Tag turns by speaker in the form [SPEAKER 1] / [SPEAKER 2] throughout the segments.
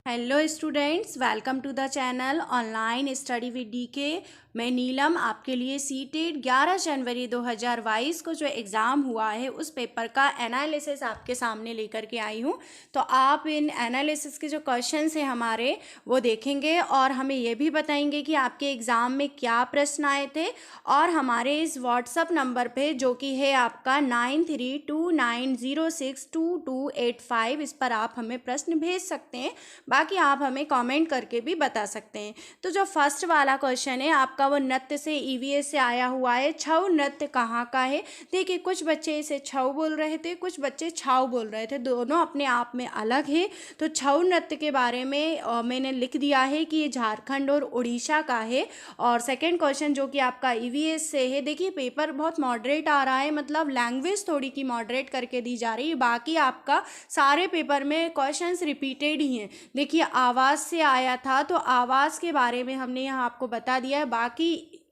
[SPEAKER 1] Hello students, welcome to the channel online study with DK. मैं नीलम आपके लिए CTET 11 जनवरी 2022 को जो एग्ज़ाम हुआ है उस पेपर का एनालिसिस आपके सामने लेकर के आई हूँ। तो आप इन एनालिसिस के जो क्वेश्चंस हैं हमारे वो देखेंगे और हमें ये भी बताएंगे कि आपके एग्ज़ाम में क्या प्रश्न आए थे। और हमारे इस व्हाट्सअप नंबर पे जो कि है आपका 9329062285, इस पर आप हमें प्रश्न भेज सकते हैं। बाकी आप हमें कमेंट करके भी बता सकते हैं। तो जो फर्स्ट वाला क्वेश्चन है आपका वो नृत्य से ईवीएस से आया हुआ है। छऊ नृत्य कहाँ का है? देखिए, कुछ बच्चे इसे छऊ बोल रहे थे, कुछ बच्चे छाऊ बोल रहे थे, दोनों अपने आप में अलग है। तो छऊ नृत्य के बारे में मैंने लिख दिया है कि ये झारखंड और उड़ीसा का है। और सेकेंड क्वेश्चन जो कि आपका ईवीएस से है, देखिए पेपर बहुत मॉडरेट आ रहा है, मतलब लैंग्वेज थोड़ी की मॉडरेट करके दी जा रही है। बाकी आपका सारे पेपर में क्वेश्चंस रिपीटेड ही हैं। देखिए, आवाज़ से आया था तो आवाज़ के बारे में हमने यहाँ आपको बता दिया है। बाकी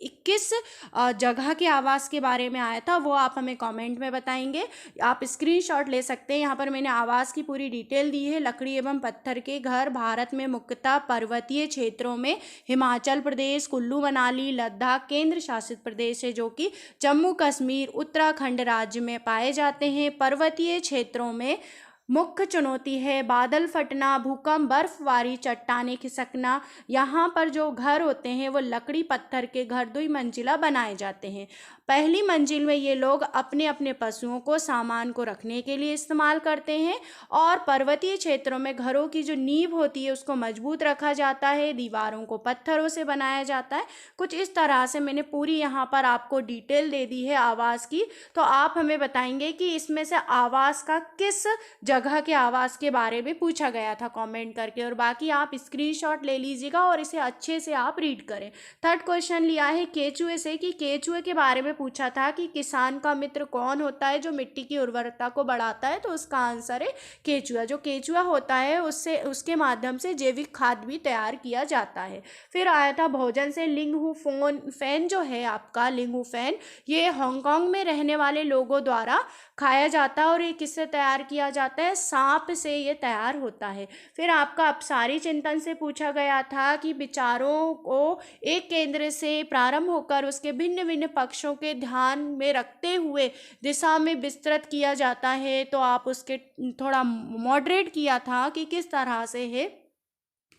[SPEAKER 1] 21 जगह के आवाज़ के बारे में आया था, वो आप हमें कमेंट में बताएंगे। आप स्क्रीनशॉट ले सकते हैं। यहाँ पर मैंने आवाज़ की पूरी डिटेल दी है। लकड़ी एवं पत्थर के घर भारत में मुख्यतः पर्वतीय क्षेत्रों में हिमाचल प्रदेश, कुल्लू मनाली, लद्दाख केंद्र शासित प्रदेश है जो कि जम्मू कश्मीर, उत्तराखंड राज्य में पाए जाते हैं। पर्वतीय क्षेत्रों में मुख्य चुनौती है बादल फटना, भूकंप, बर्फबारी, चट्टानें खिसकना। यहाँ पर जो घर होते हैं वो लकड़ी पत्थर के घर 2 मंजिला बनाए जाते हैं। पहली मंजिल में ये लोग अपने अपने पशुओं को, सामान को रखने के लिए इस्तेमाल करते हैं। और पर्वतीय क्षेत्रों में घरों की जो नींव होती है उसको मजबूत रखा जाता है, दीवारों को पत्थरों से बनाया जाता है। कुछ इस तरह से मैंने पूरी यहाँ पर आपको डिटेल दे दी है आवाज़ की। तो आप हमें बताएंगे कि इसमें से आवाज़ का किस जगह के आवाज़ के बारे में पूछा गया था कमेंट करके। और बाकी आप स्क्रीनशॉट ले लीजिएगा और इसे अच्छे से आप रीड करें। थर्ड क्वेश्चन लिया है केचुए से कि केचुए के बारे में पूछा था कि किसान का मित्र कौन होता है जो मिट्टी की उर्वरता को बढ़ाता है? तो उसका आंसर है केचुआ। जो केचुआ होता है उससे उसके माध्यम से जैविक खाद भी तैयार किया जाता है। फिर आया था भोजन से लिंगहू फैन जो है आपका लिंगहू फैन, ये हांगकांग में रहने वाले लोगों द्वारा खाया जाता है। और ये किससे तैयार किया जाता है? सांप से ये तैयार होता है। फिर आपका अपसारी चिंतन से पूछा गया था कि विचारों को एक केंद्र से प्रारंभ होकर उसके भिन्न भिन्न पक्षों के ध्यान में रखते हुए दिशा में विस्तृत किया जाता है। तो आप उसके थोड़ा मॉडरेट किया था कि किस तरह से है।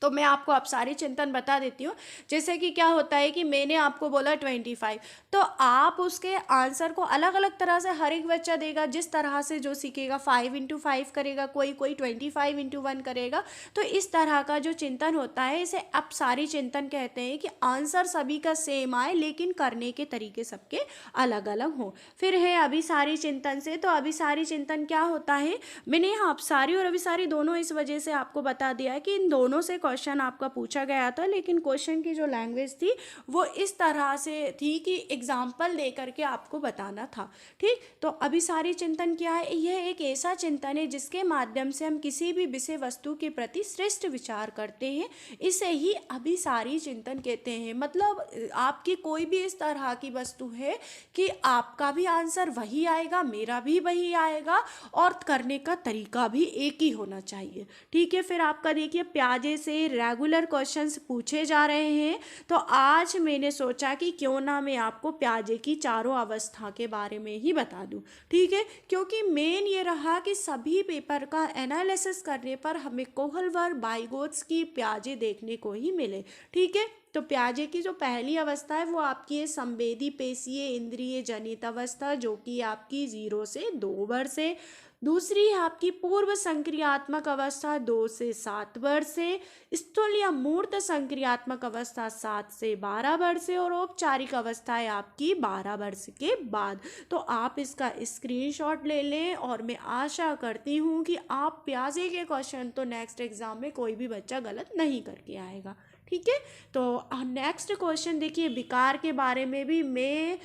[SPEAKER 1] तो मैं आपको अपसारी चिंतन बता देती हूँ। जैसे कि क्या होता है कि मैंने आपको बोला 25, तो आप उसके आंसर को अलग अलग तरह से हर एक बच्चा देगा, जिस तरह से जो सीखेगा 5 × 5 करेगा, कोई 25 × 1 करेगा। तो इस तरह का जो चिंतन होता है इसे अपसारी चिंतन कहते हैं कि आंसर सभी का सेम आए लेकिन करने के तरीके सबके अलग अलग हों। फिर है अभिसारी चिंतन से। तो अभिसारी चिंतन क्या होता है? मैंने यहाँ अपसारी और अभिसारी दोनों इस वजह से आपको बता दिया है कि इन दोनों से क्वेश्चन आपका पूछा गया था, लेकिन क्वेश्चन की जो लैंग्वेज थी वो इस तरह से थी कि एग्जाम्पल दे करके आपको बताना था। ठीक, तो अभिसारी चिंतन क्या है? यह एक ऐसा चिंतन है जिसके माध्यम से हम किसी भी विषय वस्तु के प्रति श्रेष्ठ विचार करते हैं। इसे ही अभिसारी चिंतन कहते हैं। मतलब आपकी कोई भी इस तरह की वस्तु है कि आपका भी आंसर वही आएगा, मेरा भी वही आएगा, और करने का तरीका भी एक ही होना चाहिए। ठीक है, फिर आपका देखिए प्याजे से रेगुलर क्वेश्चंस पूछे जा रहे हैं। तो आज मैंने सोचा कि क्यों ना मैं आपको प्याजे की चारों अवस्था के बारे में ही बता दूं। ठीक है, क्योंकि मेन ये रहा कि सभी पेपर का एनालिसिस करने पर हमें कोहलवर बाइगोट्स की प्याजे देखने को ही मिले। ठीक है, तो प्याजे की जो पहली अवस्था है वो आपकी है संवेदी पेशीय इंद्रिय जनित अवस्था, जो कि आपकी 0 से 2 वर्ष है। दूसरी है आपकी पूर्व संक्रियात्मक अवस्था 2 से 7 वर्ष है। स्थूल या मूर्त संक्रियात्मक अवस्था 7 से 12 वर्ष है। और औपचारिक अवस्था है आपकी 12 वर्ष के बाद। तो आप इसका स्क्रीनशॉट ले लें और मैं आशा करती हूँ कि आप प्याजे के क्वेश्चन तो नेक्स्ट एग्जाम में कोई भी बच्चा गलत नहीं करके आएगा। ठीक है, तो नेक्स्ट क्वेश्चन देखिए विकार के बारे में भी मैं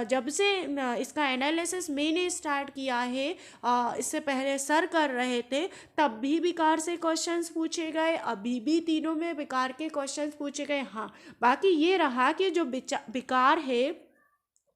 [SPEAKER 1] जब से इसका एनालिसिस मैंने स्टार्ट किया है, इससे पहले सर कर रहे थे तब भी विकार से क्वेश्चंस पूछे गए, अभी भी तीनों में विकार के क्वेश्चंस पूछे गए। हाँ, बाकी ये रहा कि जो विकार है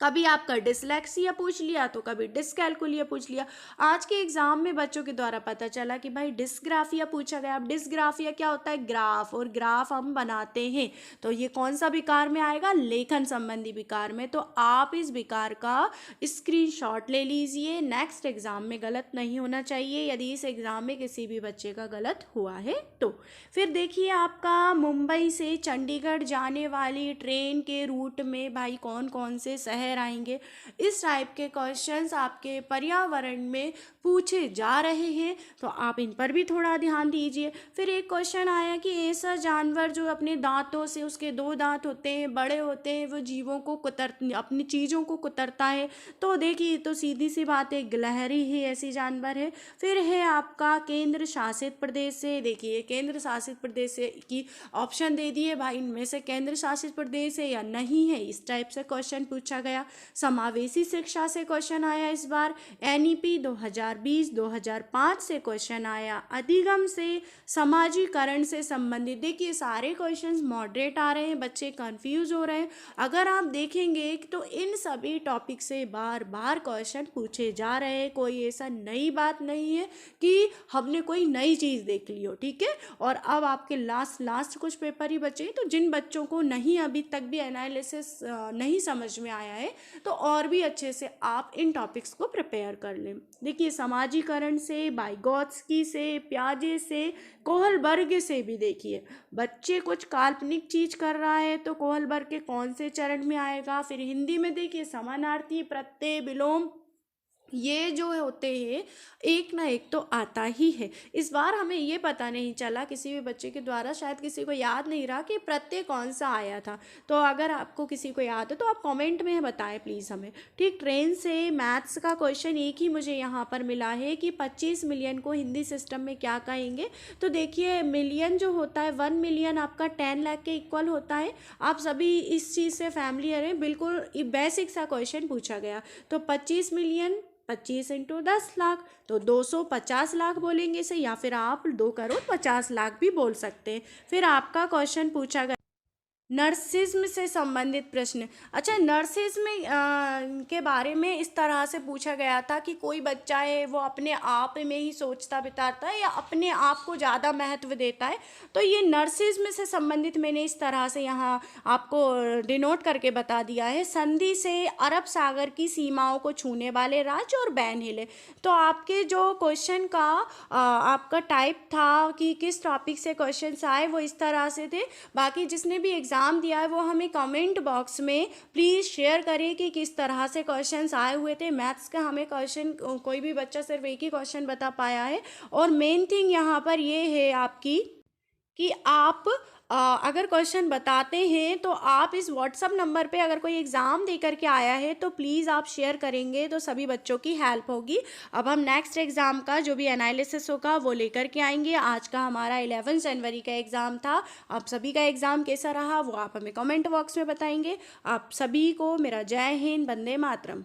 [SPEAKER 1] कभी आपका डिसलेक्सिया पूछ लिया तो कभी डिसकैलकुलिया पूछ लिया। आज के एग्जाम में बच्चों के द्वारा पता चला कि भाई डिसग्राफिया पूछा गया। अब डिसग्राफिया क्या होता है? ग्राफ, और ग्राफ हम बनाते हैं तो ये कौन सा विकार में आएगा? लेखन संबंधी विकार में। तो आप इस विकार का स्क्रीनशॉट ले लीजिए, नेक्स्ट एग्जाम में गलत नहीं होना चाहिए यदि इस एग्जाम में किसी भी बच्चे का गलत हुआ है तो। फिर देखिए आपका मुंबई से चंडीगढ़ जाने वाली ट्रेन के रूट में भाई कौन कौन से शहर आएंगे, इस टाइप के क्वेश्चंस आपके पर्यावरण में पूछे जा रहे हैं तो आप इन पर भी थोड़ा ध्यान दीजिए। फिर एक क्वेश्चन आया कि ऐसा जानवर जो अपने दांतों से, उसके 2 दांत होते हैं, बड़े होते हैं, वो जीवों को अपनी चीज़ों को कुतरता है। तो देखिए तो सीधी सी बात है, गिलहरी ही ऐसी जानवर है। फिर है आपका केंद्र शासित प्रदेश से। देखिए केंद्र शासित प्रदेश से की ऑप्शन दे दिए भाई, इनमें से केंद्र शासित प्रदेश है या नहीं है, इस टाइप से क्वेश्चन पूछा गया। समावेशी शिक्षा से क्वेश्चन आया इस बार। एनईपी 2020-2005 से क्वेश्चन आया। अधिगम से, समाजीकरण से संबंधित। देखिए सारे क्वेश्चंस मॉडरेट आ रहे हैं, बच्चे कंफ्यूज हो रहे हैं। अगर आप देखेंगे तो इन सभी टॉपिक से बार बार क्वेश्चन पूछे जा रहे हैं। कोई ऐसा नई बात नहीं है कि हमने कोई नई चीज़ देख ली हो, ठीक है। और अब आपके लास्ट कुछ पेपर ही बचे हैं, तो जिन बच्चों को नहीं अभी तक भी एनालिसिस नहीं समझ में आया है तो और भी अच्छे से आप इन टॉपिक्स को प्रिपेयर कर लें। देखिए समाजीकरण से, वाइगोत्स्की से, पियाजे से, कोहलबर्ग से भी देखिए बच्चे कुछ काल्पनिक चीज कर रहा है तो कोहलबर्ग के कौन से चरण में आएगा। फिर हिंदी में देखिए समानार्थी, प्रत्यय, विलोम, ये जो होते हैं एक ना एक तो आता ही है। इस बार हमें ये पता नहीं चला किसी भी बच्चे के द्वारा, शायद किसी को याद नहीं रहा कि प्रत्यय कौन सा आया था। तो अगर आपको किसी को याद है तो आप कमेंट में बताएं प्लीज़ हमें, ठीक। ट्रेन से मैथ्स का क्वेश्चन एक ही मुझे यहाँ पर मिला है कि 25 मिलियन को हिंदी सिस्टम में क्या कहेंगे। तो देखिए मिलियन जो होता है, 1 मिलियन आपका 10 लाख के इक्वल होता है। आप सभी इस चीज़ से फैमिलियर हैं, बिल्कुल बेसिक सा क्वेश्चन पूछा गया। तो 25 मिलियन 25 इंटू 10 लाख तो 250 लाख बोलेंगे इसे, या फिर आप 2 करोड़ 50 लाख भी बोल सकते हैं। फिर आपका क्वेश्चन पूछा गया नर्सिज्म से संबंधित प्रश्न। अच्छा, नर्सिज्म के बारे में इस तरह से पूछा गया था कि कोई बच्चा है वो अपने आप में ही सोचता बिताता है या अपने आप को ज़्यादा महत्व देता है। तो ये नर्सिज्म से संबंधित मैंने इस तरह से यहाँ आपको डिनोट करके बता दिया है। संधि से अरब सागर की सीमाओं को छूने वाले राज्य और बैन हिले। तो आपके जो क्वेश्चन का आपका टाइप था कि किस टॉपिक से क्वेश्चन आए वो इस तरह से थे। बाकी जिसने भी एग्जाम दिया है वो हमें कमेंट बॉक्स में प्लीज़ शेयर करें कि किस तरह से क्वेश्चंस आए हुए थे। मैथ्स का हमें क्वेश्चन कोई भी बच्चा सिर्फ एक ही क्वेश्चन बता पाया है। और मेन थिंग यहाँ पर ये है आपकी कि आप अगर क्वेश्चन बताते हैं तो आप इस व्हाट्सअप नंबर पे, अगर कोई एग्ज़ाम दे करके आया है तो प्लीज़ आप शेयर करेंगे तो सभी बच्चों की हेल्प होगी। अब हम नेक्स्ट एग्ज़ाम का जो भी एनालिसिस होगा वो लेकर के आएंगे। आज का हमारा 11 जनवरी का एग्ज़ाम था। आप सभी का एग्ज़ाम कैसा रहा वो आप हमें कमेंट बॉक्स में बताएंगे। आप सभी को मेरा जय हिंद, वंदे मातरम।